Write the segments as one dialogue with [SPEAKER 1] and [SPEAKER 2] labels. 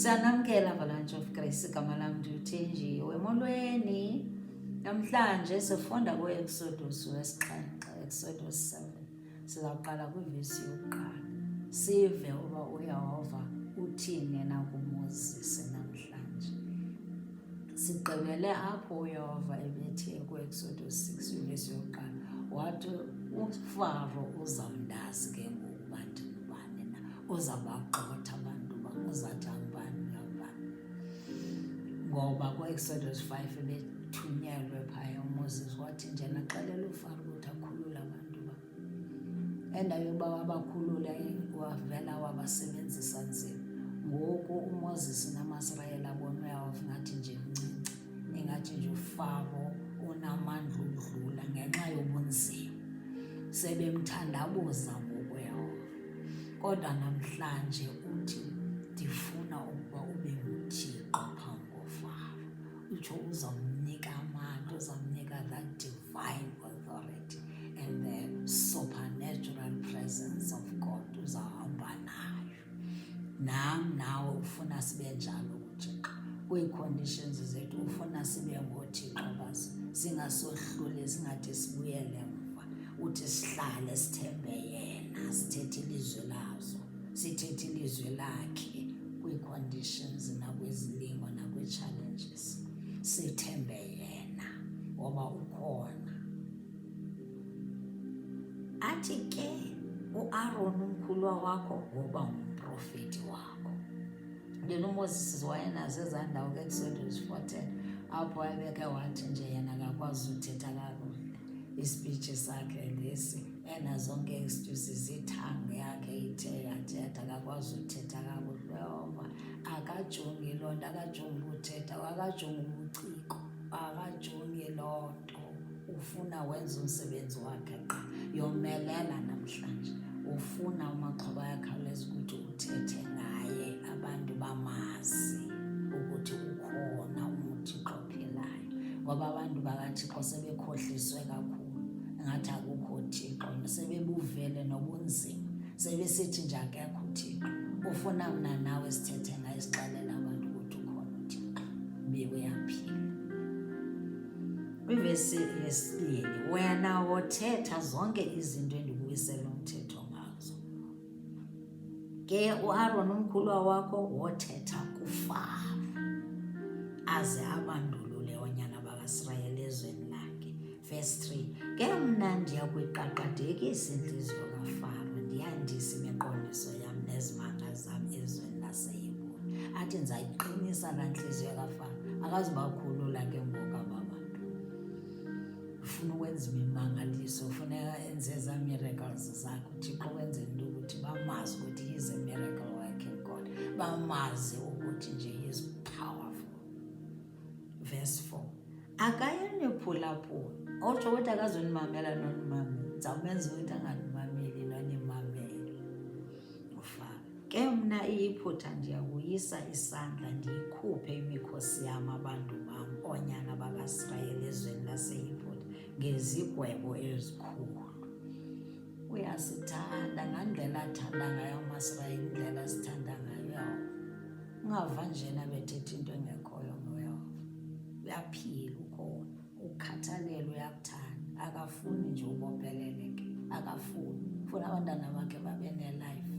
[SPEAKER 1] Siyanamkela Avalanche of Grace, igama lam ndiyuthenjiwe. Molweni, namhlanje sifunda ku-Exodus wesixhenxe, Exodus 7. Sizawuqala kwivesi yokuqala, sive uba uYehova uthini na kuMoses namhlanje. Sigqibele apho uYehova ebethe ku-Exodus 6 kwivesi yokuqala, wathi uFaro uzawundazi ke ngoku uba ndingubani na, uzawubagxotha abantu uzathi angubani ngabani. Ngoba ku-Exodus 5 ebethunyelwe phaya uMoses wathi nje naxelela uFaro ukuthi akhulule abantu ba. Endaweni yokuba wabakhulula wavela wabasebenzisa nzima. Ngoku uMoses namaSirayeli abona uYehova ngathi nje mncinci, ingathi nje uFaro unamandla udlula ngenxa yobunzima. Sebemthandabuza ngoku uYehova. Kodwa namhlanje uthi ndifuna ukuba ube nguThixo phambi koFaro. Utsho uzawumnika amandla, uzawumnika that divine authority and the supernatural presence of God uzawuhamba nayo. Nam nawe ufuna sibe njalo uThixo. Kwi-conditions zethu ufuna sibe ngoThixo bazo, singasohluli, singathi sibuyele emva. Uthi sihlale sithembe yena, sithethe ilizwi lazo, sithethe ilizwi lakhe kwi-conditions nakwizilingo nakwi-challenges. Sithembe yena ngoba ukhona. Athi ke uAaron umkhulwa wakho ngoba ngumprofeti wakho. Yena uMoses wayenazo ezaa ndawo ku-Exodus 4:10 apho wayebeke wathi nje yena akakwazi uthetha kakuhle ispeech sakhe lesi, zonke excuses, ithanga yakhe ithe yathetha, akakwazi uthetha kakuhle. Yehova akajongi loo nto, akajongi uthetha, akajongi ubuciko, akajongi loo nto. Ufuna wenza umsebenzi wakhe qha. Yomelela namhlanje, ufuna amaxhoba ayakhawuleza ukuthi uthethe ngaye, abantu bamazi ukuthi ukhona uThixo ophilayo. Ngoba abantu bakaThixo sebekhohliswe kakhulu, ngathi akukho Thixo, sebebuvele nobunzima, sebesithi nje akekho uThixo. Ufuna mna nawe sithethe ngaye, sixelela abantu ukuthi ukhona uThixo, uyaphila. Kwivesi yesibili, wena wothetha zonke izinto endikubuyisela umthetho ngazo. Ke uAaron umkhulwa wakho wothetha kuFaro aze abandulule oonyana bakaIsrayeli ezweni lakhe. Verse 3, ke mna ndiya kuyiqaqadekisa intliziyo kaFaro, ndiyandisa imiqondiso yam nezimanga zam ezweni laseYibhuri. Athi ndizayiqinisa laa ntliziyo kaFaro, akazubakhulula ke ngoku aba bantu. Ufuna ukwenza imimangaliso, ufuneka enze ezaa miracles zakhe uThixo, wenzela into ukuthi bamazi ukuthi he is a miracle working God, bamazi ukuthi nje he is powerful. Verse 4, akayenephulaphula, otsho ukuthi akazonimamela nonimamela, ndizawumenza ukuthi anganimameli nonimamele uFaro. Ke mna iyiphutha ndiyakuyisa isandla, ndiyikhuphe imikhosi yam abantu bam oonyana bakaIsrayeli ezweni laseYibhuri ngezigwebo ezikhulu. Uyasithanda ngandlela athanda ngayo amaSirayeli, indlela sithanda ngayo. Ungava njena bethetha into engekhoyo ngoYehova. Uyaphila, ukhona, ukhathalele, uyakuthanda, akafuni nje ubopheleleke, akafuni. Ufuna abantwana bakhe babe ne-life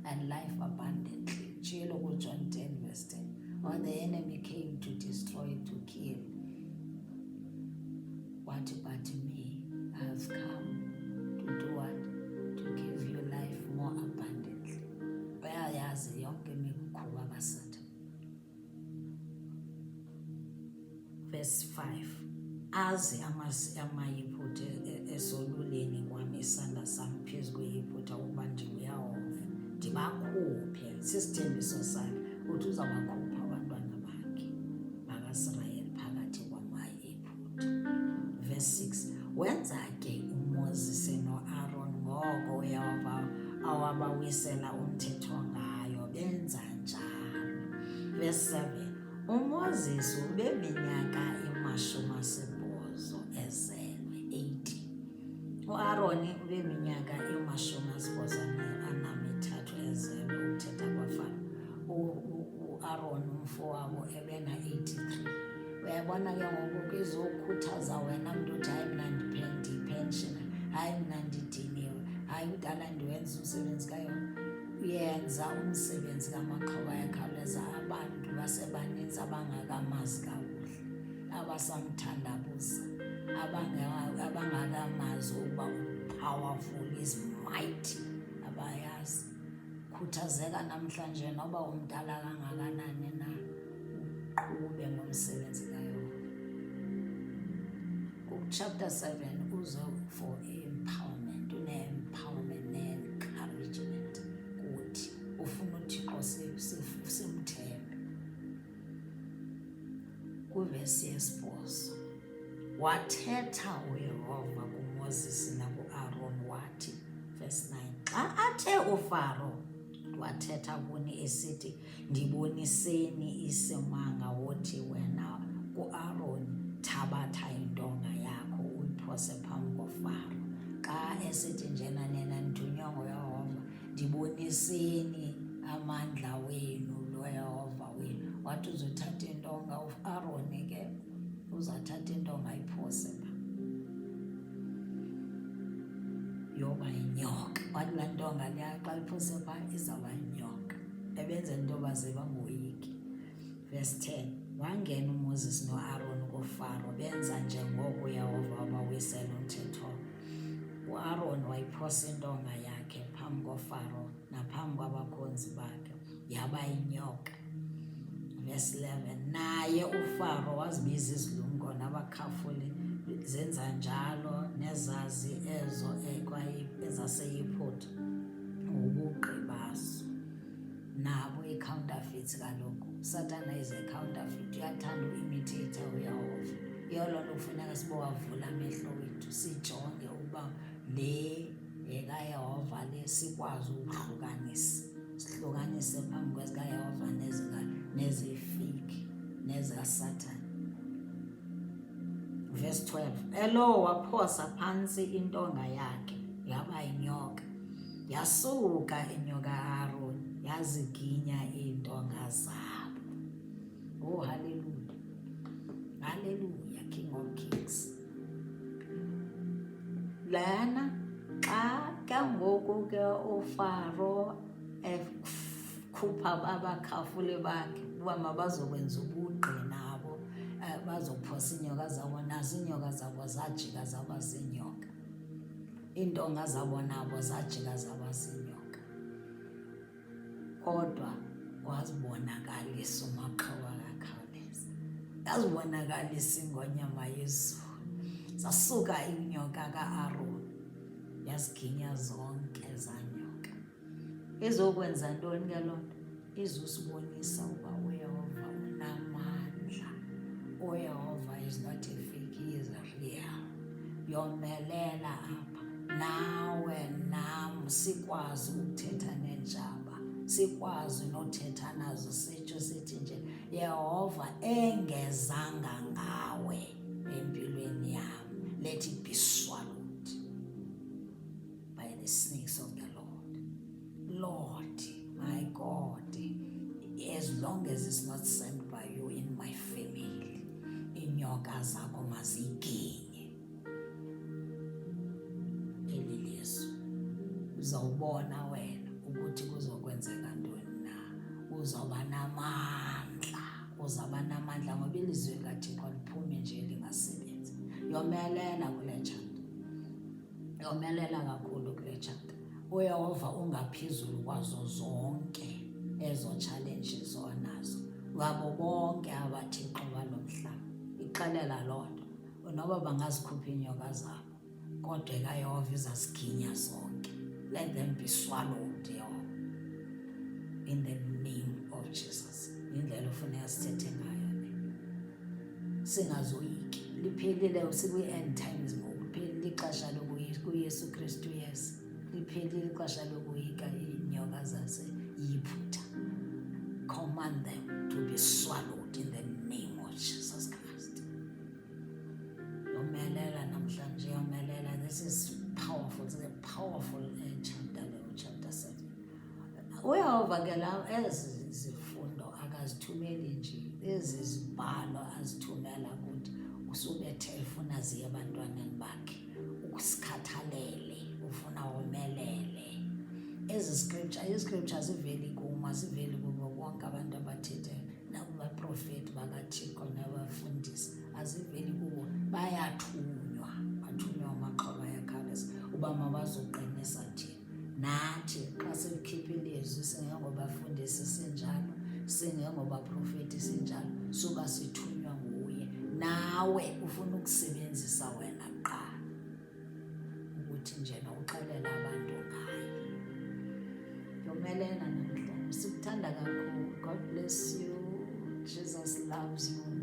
[SPEAKER 1] and life abundantly. Tshilo kuJohn 10:10, or the enemy came to destroy, to kill. What but me, I have come to do what? To give you life more abundantly. Bayayazi yonke imikhuba kaSathane. Verse 5, azi amayiphutha esoluleni kwami isandla sami phezu kweyiphutha ukuba ndinguYehova, ndibakhuphe. Sisithembiso sakhe uthi uzabakhupha abantwana bakhe bakaIsrayeli phakathi kwamayiphutha. Verse 6, wenza ke uMoses noAaron ngoko uYehova awabawisela umthetho ngayo, benza njalo. Verse 7, uMoses ubeminyaka 80 ezelwe, 80. uAaron ubeminyaka 83 ezelwe uthetha kwaFaro. umfowabo ebena-83. Uyabona ke ngoku izokhuthaza wena mntu uthi hayi mna ndipenshina, hayi mna ndidiniwe, hayi kudala ndiwenza umsebenzi kayona. Uyenza umsebenzi kaMaxhoba Ayakhawuleza. Abantu basebaninzi abangakamazi kakuhle, abasamthandabuza, abangakamazi ukuba powerful is mighty, abayazi. Khuthazeka namhlanje noba umdala kangakanani na, uqhube ngomsebenzi kaYehova. Chapter 7 uze for empowerment, une-empowerment ne-encouragement kuthi ufuna uThixo simthembe. Kuvesi yesibhozo, wathetha uYehova kuMoses naku-Aaron wathi, verse 9, xa athe uFaro wathetha kuni esithi, ndiboniseni isimanga wothi wena ku-Aaron, thabatha intonga yakho uyiphose phambi koFaro. Xa esithi njena nina nithunywa nguYehova, ndiboniseni amandla wenu loYehova wenu. Wathi uzothatha intonga, uAaron ke uzathatha intonga ayiphose pha, yoba yinyoka. Wathi laa ntonga leya xa iphose pha izawuba yinyoka, ebenze into baze bangoyiki. Verse 10, wangena uMoses no-Aaron kuFaro, benza njengoko uYehova wabawisela umthetho. uAaron wayiphosa intonga yakhe phambi koFaro naphambi kwabakhonzi bakhe, yaba yinyoka. Verse 11, naye uFaro wazibiza izilumko nabakhafuli, zenza njalo nezazi ezo ezaseYiphuta ngobugqi bazo. Nabo i-counterfeits kaloku. Satana is a counterfeit. Uyathanda u-imitate uYehova. Yiyo loo nto kufuneka sibowavula amehlo wethu, sijonge ukuba le yekaYehova le sikwazi ukuhlukanisa. Sihlukanise phambi kwezikaYehova nezifiki nezikaSatana. Verse 12, elo waphosa phantsi intonga yakhe, yaba yinyoka. Yasuka inyoka Aaron, yaziginya iintonga zabo. Oh, hallelujah. Hallelujah, King of Kings. Lana xa kangoku ke uFaro ekhupha abakhafule bakhe uba mabazokwenza ubugqi nabo, bazophosa iinyoka zabo, nazo iinyoka zabo zajika zaba ziinyoka, iintonga zabo nabo zajika zaba ziinyoka. Kodwa wazibonakalisa uMaxhoba Ayakhawuleza, yazibonakalisa ingonyama yezulu. Zasuka inyoka kaAaron, yaziginya zonke zanyoka. Izokwenza ntoni ke loo nto? Izosibonisa uba uYehova unamandla. uYehova is not a fake, he is real. Yomelela apha, nawe nam sikwazi ukuthetha neentshaba, sikwazi nothetha nazo, sitsho sithi nje, Yehova engezanga ngawe empilweni yam, let it be swallowed by the snakes of the Lord. Lord, my God, as long as it's not sent by you in my family, inyoka zakho maziginye. Eli lizwi uzawubona wena ukuthi kuzokwenzeka ntoni na. Uzawuba namandla, uzawuba namandla, ngoba ilizwi likaThixo liphumi nje lingasebenzi. Yomelela kule chapter, yomelela kakhulu kule chapter. uYehova ungaphezulu kwazo zonke ezo challenges onazo, ngabo bonke abathixo balo mhlaba. Ixelela loo nto, noba bangazikhupha iinyoka zabo, kodwa kaYehova izaziginya zonke. Let them be swallowed, Yehova, in the name of Jesus. Indlela ufuneka sithethe ngayo le, singazoyiki. Liphelile, sikwi-end times ngoku, liphelile ixesha kuYesu Kristu. Yes, liphelile ixesha lokuyika iinyoka zaseYiphuta. Command them to be swallowed in the name of Jesus Christ. Yomelela namhlanje, yomelela. This is powerful. It's a powerful chapter 7. uYehova ke la ezi zifundo azithumeli nje, ezi zibhalo azithumela kuthi usubethe ufuna ziye ebantwaneni bakhe, ukusikhathalele, ufuna womelele. Ii-scripture ziveli kum, aziveli kubo bonke abantu abathethe nakubaprofeti bakaThixo nabafundisi, aziveli kubo. Bathunywa amaxhoba ayakhawuleza uba mabazoqinisa thina. Nathi xa silikhipha ilizwi singengobafundisi sinjalo, singengobaprofeti sinjalo, suba sithunywa nguye. Nawe ufuna ukusebenzisa wena kuqala ukuthi njena uxelela abantu ngaye. Yomelela namhlanje, sikuthanda kakhulu. God bless you. Jesus loves you.